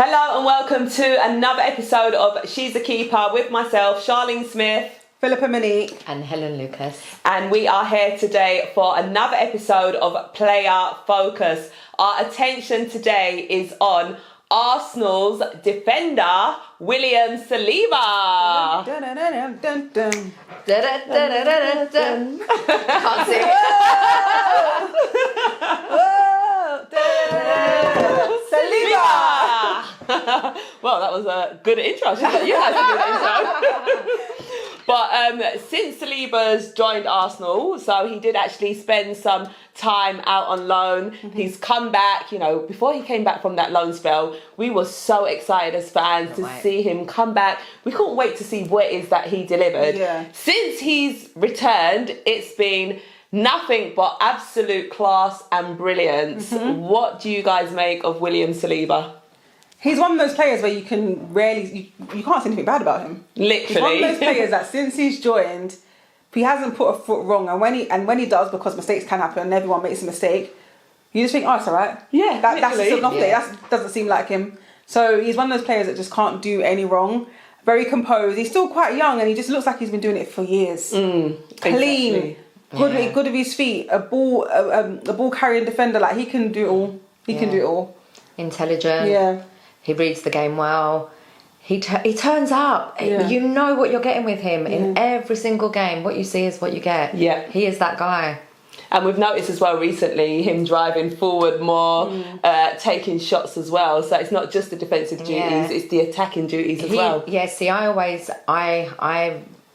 Hello and welcome to another episode of She's a Keeper with myself, Charlene Smith, Pippa Monique and Helen Lucas. And we are here today for another episode of Player Focus. Our attention today is on Arsenal's defender, William Saliba. Dun, dun, dun, dun, dun. Can't sing. Saliba! Well, that was a good intro. You had a good intro. But since Saliba's joined Arsenal, so he did actually spend some time out on loan. Mm-hmm. He's come back, before he came back from that loan spell, we were so excited as fans to see him come back. We couldn't wait to see what it is that he delivered. Yeah. Since he's returned, it's been nothing but absolute class and brilliance. Mm-hmm. What do you guys make of William Saliba? He's one of those players where you can rarely, you can't say anything bad about him. Literally. He's one of those players that since he's joined, he hasn't put a foot wrong. And when he does, because mistakes can happen and everyone makes a mistake, you just think, oh, it's all right. Yeah, that's still nothing. That doesn't seem like him. So he's one of those players that just can't do any wrong. Very composed. He's still quite young and he just looks like he's been doing it for years. Clean. Exactly. Good with his feet. A ball carrying defender. Like he can do it all. He can do it all. Intelligent. Yeah. He reads the game well. He turns up. Yeah. You know what you're getting with him in every single game. What you see is what you get. Yeah. He is that guy. And we've noticed as well recently him driving forward more, taking shots as well. So it's not just the defensive duties, it's the attacking duties as well. Yeah, see, I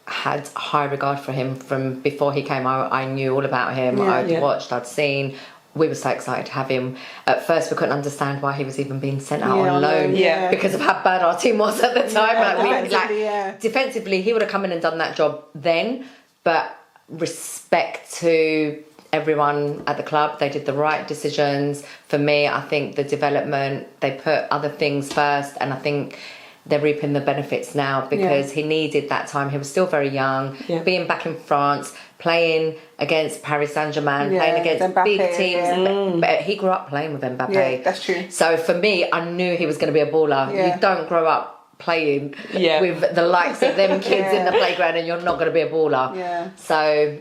had high regard for him from before he came. I knew all about him. I'd watched, I'd seen. We were so excited to have him. At first, we couldn't understand why he was even being sent out on loan because of how bad our team was at the time. Defensively, he would have come in and done that job then. But respect to everyone at the club, they did the right decisions. For me, I think the development, they put other things first, and I think they're reaping the benefits now because he needed that time. He was still very young, being back in France, playing against Paris Saint-Germain, playing against Mbappe, big teams. But he grew up playing with Mbappe. Yeah, that's true. So for me, I knew he was going to be a baller. Yeah. You don't grow up playing with the likes of them kids in the playground and you're not going to be a baller. Yeah. So,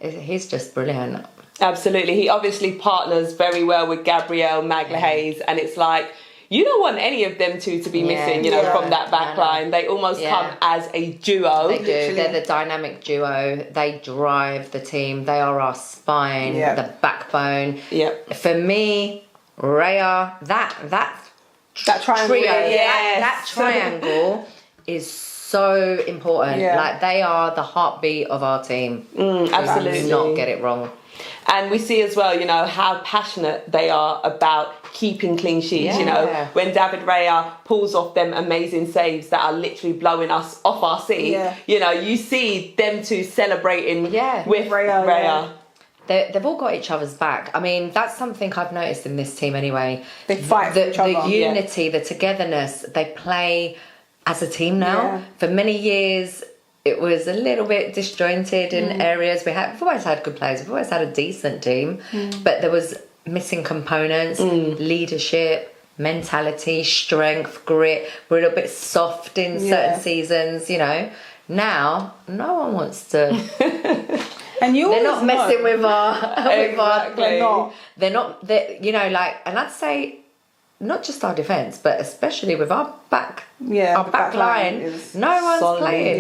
he's just brilliant. Absolutely. He obviously partners very well with Gabriel Magalhaes, and it's like, you don't want any of them two to be missing, from that back line. They almost come as a duo. They do. Literally. They're the dynamic duo. They drive the team. They are our spine, the backbone. Yep. For me, Raya, that triangle, trio, that triangle is so important. Yeah. Like, they are the heartbeat of our team. Absolutely. Do not get it wrong. And we see as well, how passionate they are about keeping clean sheets. Yeah. When David Raya pulls off them amazing saves that are literally blowing us off our seat, you see them two celebrating with Raya. They've all got each other's back. I mean, that's something I've noticed in this team anyway. They fight for each other. The unity, the togetherness, they play as a team now. Yeah. For many years, it was a little bit disjointed in areas. We've always had good players. We've always had a decent team. But there was missing components, leadership, mentality, strength, grit. We're a little bit soft in certain seasons, Now, no one wants to... And they're not messing with our... They're not... and I'd say... Not just our defence, but especially with our back line, no one's solid. playing.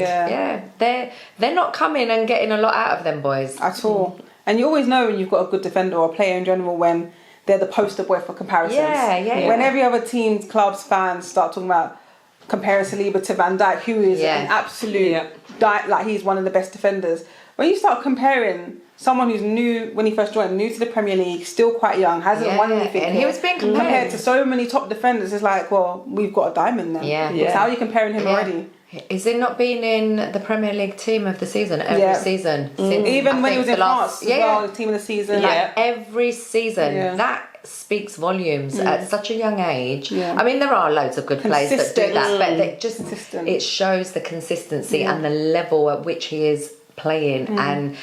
They're not coming and getting a lot out of them boys at all. And you always know when you've got a good defender or a player in general when they're the poster boy for comparisons. When every other team, clubs, fans start talking about comparing Saliba to Van Dijk, who is an absolute like he's one of the best defenders. When you start comparing someone who's new, when he first joined, new to the Premier League, still quite young, hasn't won anything. And he was being compared to so many top defenders. It's like, well, we've got a diamond then. So how are you comparing him already? Is it not been in the Premier League team of the season every season? Since, even when he was in France as well, the team of the season. Like every season. That speaks volumes at such a young age. I mean, there are loads of good players that do that, but they just it shows the consistency and the level at which he is playing and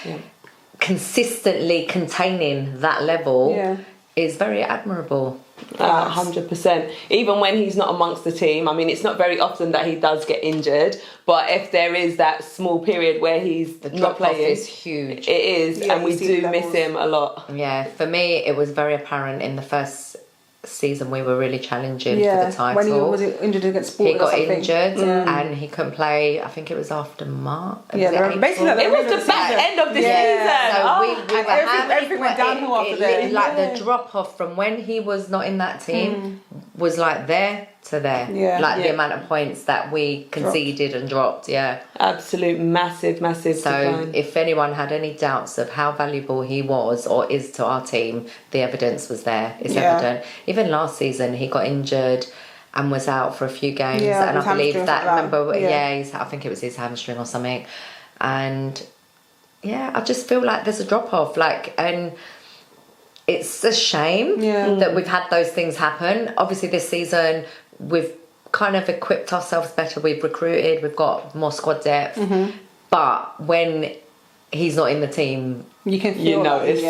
consistently containing that level is very admirable. 100%. Even when he's not amongst the team, I mean, it's not very often that he does get injured, but if there is that small period where he's not playing, is huge. It is, and we do miss him a lot. Yeah, for me, it was very apparent in the first season we were really challenging for the title. When he was injured against Sport, he got injured and he couldn't play. I think it was after March. Basically, it was the back end of the season. So we were everything went downhill after that. Like the drop off from when he was not in that team was like there to there. The amount of points that we conceded and dropped. Absolute massive So decline. if anyone had any doubts of how valuable he was or is to our team, the evidence was there. It's evident. Even last season he got injured and was out for a few games, and I believe that I think it was his hamstring or something. And I just feel like there's a drop off, and it's a shame that we've had those things happen. Obviously this season we've kind of equipped ourselves better, we've recruited, we've got more squad depth, but when he's not in the team, you can feel notice. You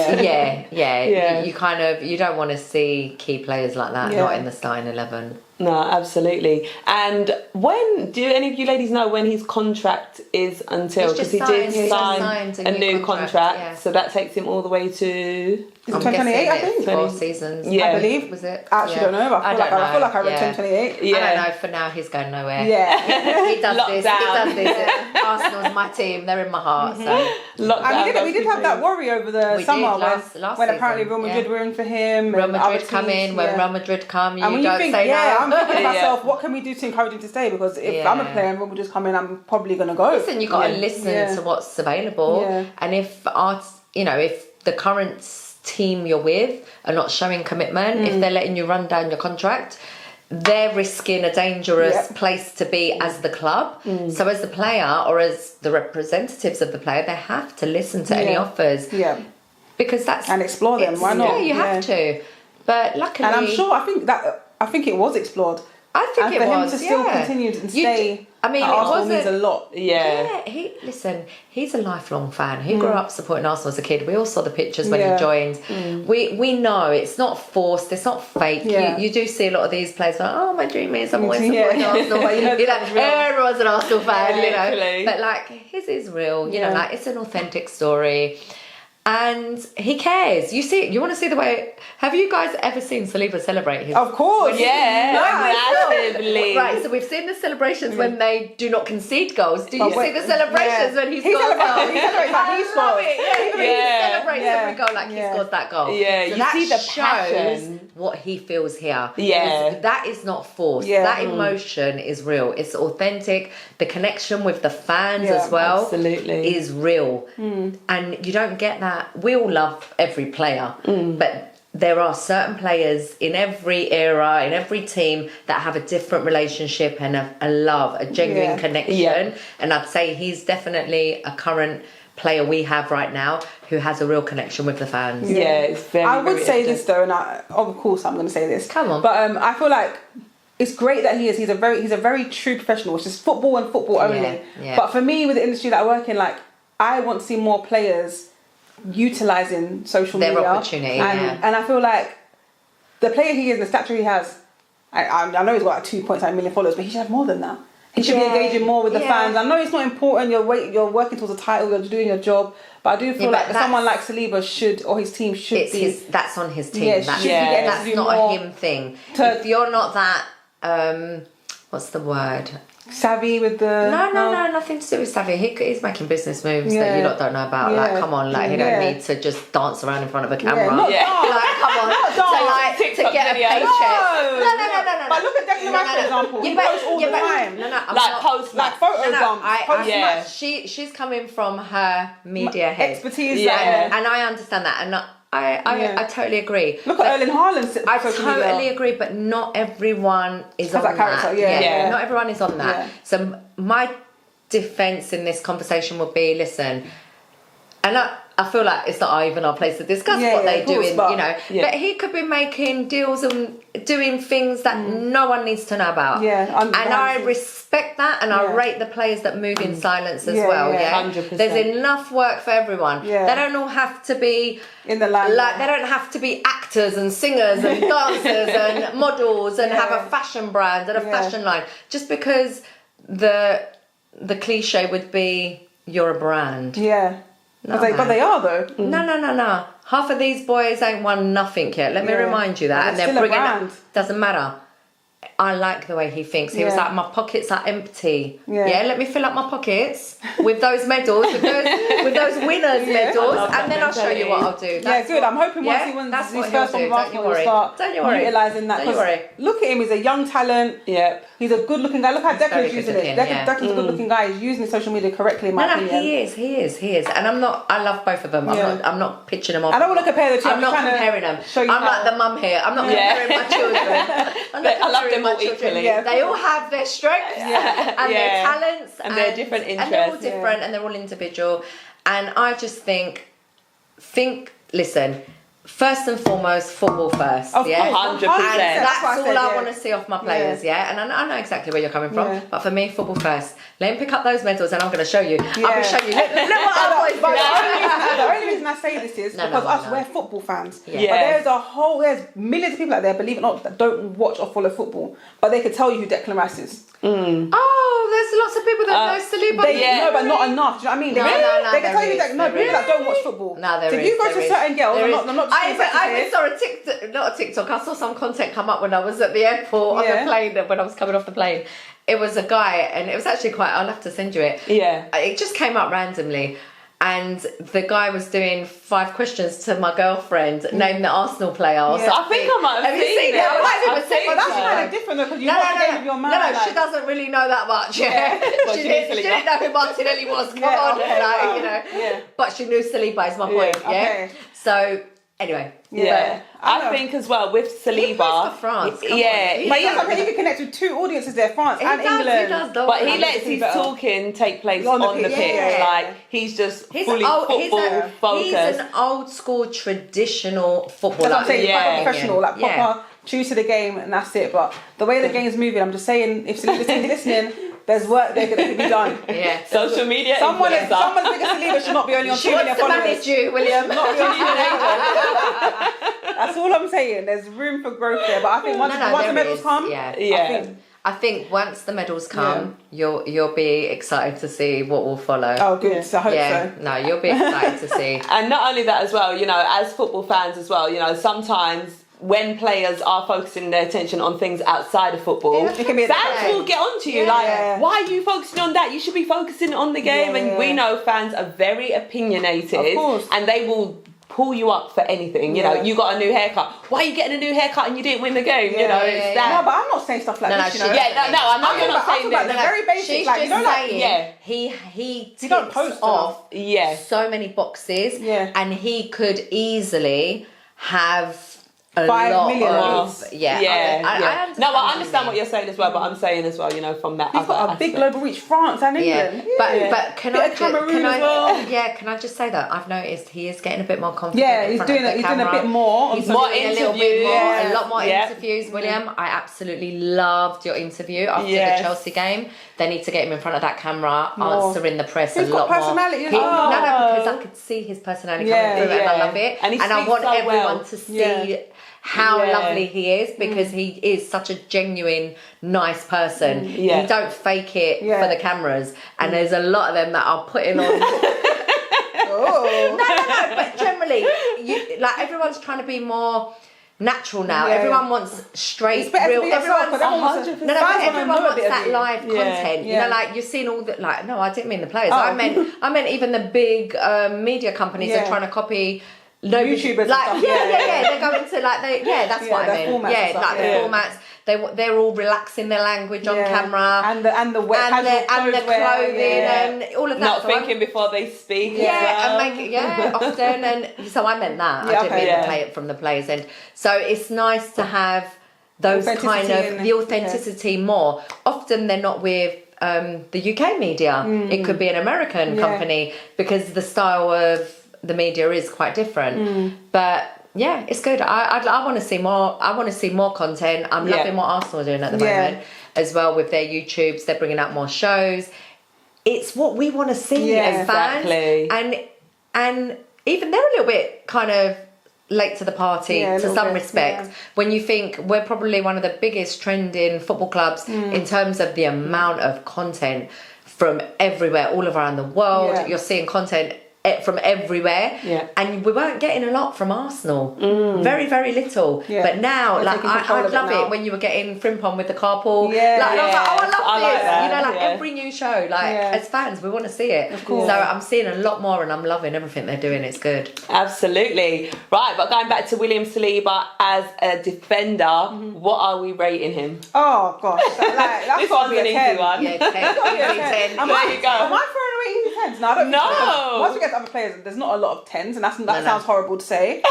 don't want to see key players like that not in the starting 11. No, absolutely. And when do any of you ladies know when his contract is until? Because he did sign a new contract, so that takes him all the way to 2028, I think. 4 seasons. I believe. Was it? I actually don't know. I feel like I read 2028. I don't know. For now, he's going nowhere. Yeah, he does this. Arsenal's my team. They're in my heart. So we did have that worry over the summer when apparently season, Real Madrid were in for him. Real Madrid come in. When Real Madrid come, you don't say no. I'm thinking to myself, what can we do to encourage him to stay? Because if I'm a player and Real Madrid's come in, I'm probably going to go. Listen, you've got to listen to what's available. And if if the current team you're with are not showing commitment, if they're letting you run down your contract, they're risking a dangerous place to be as the club. So as the player or as the representatives of the player, they have to listen to any offers. Because and explore them. Why not? Yeah, you have to. But luckily, and I'm sure I think it was explored. I think and it for was. him to still continue and stay. Arsenal means a lot. He's a lifelong fan. He grew up supporting Arsenal as a kid. We all saw the pictures when he joined. We know it's not forced. It's not fake. You do see a lot of these players like, oh, my dream is I'm always supporting Arsenal. But everyone's an Arsenal fan, But his is real. You know, it's an authentic story. And he cares. You see, you want to see the way. Have you guys ever seen Saliba celebrate his? Of course, massively. Right, so we've seen the celebrations when they do not concede goals. Do you see the celebrations when he scores goals? He celebrates like he scores. He celebrates every goal like he scores that goal. Yeah, so you that see the shows passion. What he feels here. Yeah, that is not forced. That emotion is real. It's authentic. The connection with the fans as well, absolutely, is real. And you don't get that. We all love every player, but there are certain players in every era, in every team that have a different relationship and a love, a genuine connection. And I'd say he's definitely a current player we have right now who has a real connection with the fans. It's very, I would say this though, and of course I'm going to say this. Come on. But I feel like it's great that he's a very true professional. It's just football and football only. But for me, with the industry that I work in, I want to see more players utilising social media. Their opportunity, and I feel like the player he is, the stature he has, I know he's got 2.5 million followers, but he should have more than that. He should be engaging more with the fans. I know it's not important, you're working towards a title, you're doing your job, but I do feel like someone like Saliba should, or his team should be... That's on his team. That's not a him thing. If you're not that... what's the word? Savvy with the... No, nothing to do with savvy. He's making business moves that you lot don't know about. Come on, he don't need to just dance around in front of a camera. Come on, to get a paycheck. No. But look at Declan Rice, for example. He posts all the time. Like photos. She's coming from her media head. Expertise. And I understand that. And I totally agree. Look at Erling Haaland. I totally agree, but not everyone is on that. Not everyone is on that. So my defence in this conversation would be, listen, And I feel like it's not even our place to discuss what they do in, you know. Yeah. But he could be making deals and doing things that no one needs to know about. Yeah, and I respect that, and I rate the players that move in silence as well. Yeah, 100%. There's enough work for everyone. Yeah. They don't all have to be in the limelight. like they don't have to be actors and singers and dancers and models and have a fashion brand and a fashion line. Just because the cliche would be you're a brand. Yeah. No, but they are though. No. Half of these boys ain't won nothing yet. Let me remind you that. And they're bringing brand. Doesn't matter. I like the way he thinks. He was like, my pockets are empty. Yeah, let me fill up my pockets with those medals, with those winners' medals, and then I'll show you what I'll do. Good. I'm hoping once he wins his first one, he'll start utilising that. Don't you worry. Look at him. He's a young talent. Yep. He's a good-looking guy. Look how Declan's using it. Declan's a good-looking guy. He's using his social media correctly, in my opinion. He is. And I love both of them. I'm not pitching them off. I don't want to compare the two. I'm not comparing them. I'm like the mum here. I'm not comparing my children. I love them all equally. They all have their strengths and their talents and their different interests. And they're all different and they're all individual. And I just think, listen, first and foremost, football first. 100%. And that's all I want to see off my players, And I know exactly where you're coming from. But for me, football first. Let him pick up those medals and I'm going to show you. I'm going to show you. Look what our boys do. The only reason I say this is because we're football fans. But there's millions of people out there, believe it or not, that don't watch or follow football. But they could tell you who Declan Rice is. Oh, there's lots of people that know Saliba. No, but not enough. Do you know what I mean? No, they can tell you that. No, people that don't watch football. No, there is. If you go to certain girls, I'm not. I saw a TikTok, not a TikTok. I saw some content come up when I was at the airport on the plane. When I was coming off the plane, it was a guy, and it was actually quite. I'll have to send you it. Yeah, it just came up randomly. And the guy was doing 5 questions to my girlfriend, name the Arsenal player. So I think I might have seen it. But that's kind of different though, because you watch the game with your man. No, she doesn't really know that much. She didn't know who Martinelli was. Come on, you know. But she knew Saliba is my point. Yeah. So anyway. Yeah. I think as well with Saliba. He plays for France. But you can connect with 2 audiences there, France and England. But he lets his talking take place on the pitch. Like he's just fully football focused. He's an old school traditional footballer. That's what I'm saying, quite professional, like proper true to the game, and that's it. But the way the game's moving, I'm just saying, if Saliba's listening, there's work there that can be done. Yeah. Social media. Someone bigger Saliba should not be only on 2 million followers. She wants to manage you, William. Not be on That's all I'm saying. There's room for growth there, but I think once the medals come, I think once the medals come, you'll be excited to see what will follow. Oh, good. So I hope so. No, you'll be excited to see. And not only that as well, you know, as football fans as well, you know, sometimes when players are focusing their attention on things outside of football, fans will get onto you like, why are you focusing on that? You should be focusing on the game. And we know fans are very opinionated, of course, and they will pull you up for anything. You know, you got a new haircut. Why are you getting a new haircut and you didn't win the game? You know, it's that. No, but I'm not saying stuff like this. I know you're not saying that. The very basic. She's like, just saying, he ticks post off so many boxes, and he could easily have 5 million. I understand. No, I understand what you're saying as well, but I'm saying as well, you know, from that. He's got a big global reach, France and England. But can I just say that I've noticed he is getting a bit more confident. Yeah, he's doing a bit more. He's more interviews. A lot more interviews. William, I absolutely loved your interview after the Chelsea game. They need to get him in front of that camera, answering the press a lot more. Personality. No, because I could see his personality coming through, and I love it. And I want everyone to see how lovely he is, because he is such a genuine, nice person. He don't fake it for the cameras, and there's a lot of them that are putting on. No, but generally, everyone's trying to be more natural now. Everyone wants straight, real. Everyone wants that live content. You know, like you've seen all the No, I didn't mean the players. I meant even the big media companies are trying to copy. YouTubers, they're going to that's what I mean. The formats. They're all relaxing their language on camera, and the clothing and all of that. Not thinking before they speak. Often, and so I meant that. I didn't mean to play it from the players' end. So it's nice to have those kind of the authenticity more. Often they're not with the UK media. It could be an American company, because the style of the media is quite different. But yeah, it's good. I want to see more. I want to see more content. I'm loving what Arsenal are doing at the moment as well with their YouTubes. They're bringing out more shows. It's what we want to see as fans. Exactly. And even they're a little bit kind of late to the party to some respects. When you think we're probably one of the biggest trending football clubs in terms of the amount of content from everywhere, all around the world. You're seeing content from everywhere, and we weren't getting a lot from Arsenal. Very, very little. But now, like, I love it when you were getting Frimpong with the carpool. And I was like, oh, I love this. That. You know, like every new show, like as fans, we want to see it. Of course. So I'm seeing a lot more, and I'm loving everything they're doing. It's good. Absolutely. Right, but going back to William Saliba as a defender, what are we rating him? Oh gosh, that's this one's an easy one. Yeah, 10. There you go. Am I throwing away easy 10s? No, I don't. No. Once we get to other players, there's not a lot of 10s, and that sounds horrible to say.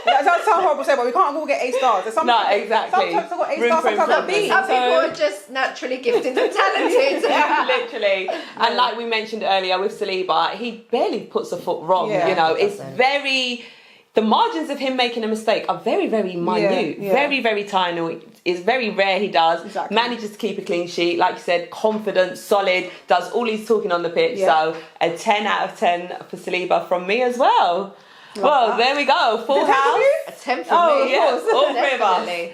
That sounds horrible to say, but we can't all get A stars. There's no, exactly. Sometimes I've got A stars, sometimes I've got B. Some people are just naturally gifted and talented. Literally. And like we mentioned earlier with Saliba, he barely puts a foot wrong. You know, it's very... The margins of him making a mistake are very, very minute. Very, very tiny. It's very rare he does. Exactly. Manages to keep a clean sheet. Like you said, confident, solid, does all he's talking on the pitch. So a 10 out of 10 for Saliba from me as well. Well, there we go. Full house. A 10 from me. Yes, all three of us.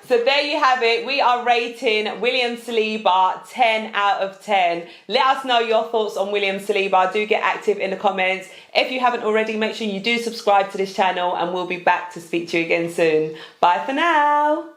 So there you have it. We are rating William Saliba 10 out of 10. Let us know your thoughts on William Saliba. Do get active in the comments. If you haven't already, make sure you do subscribe to this channel, and we'll be back to speak to you again soon. Bye for now.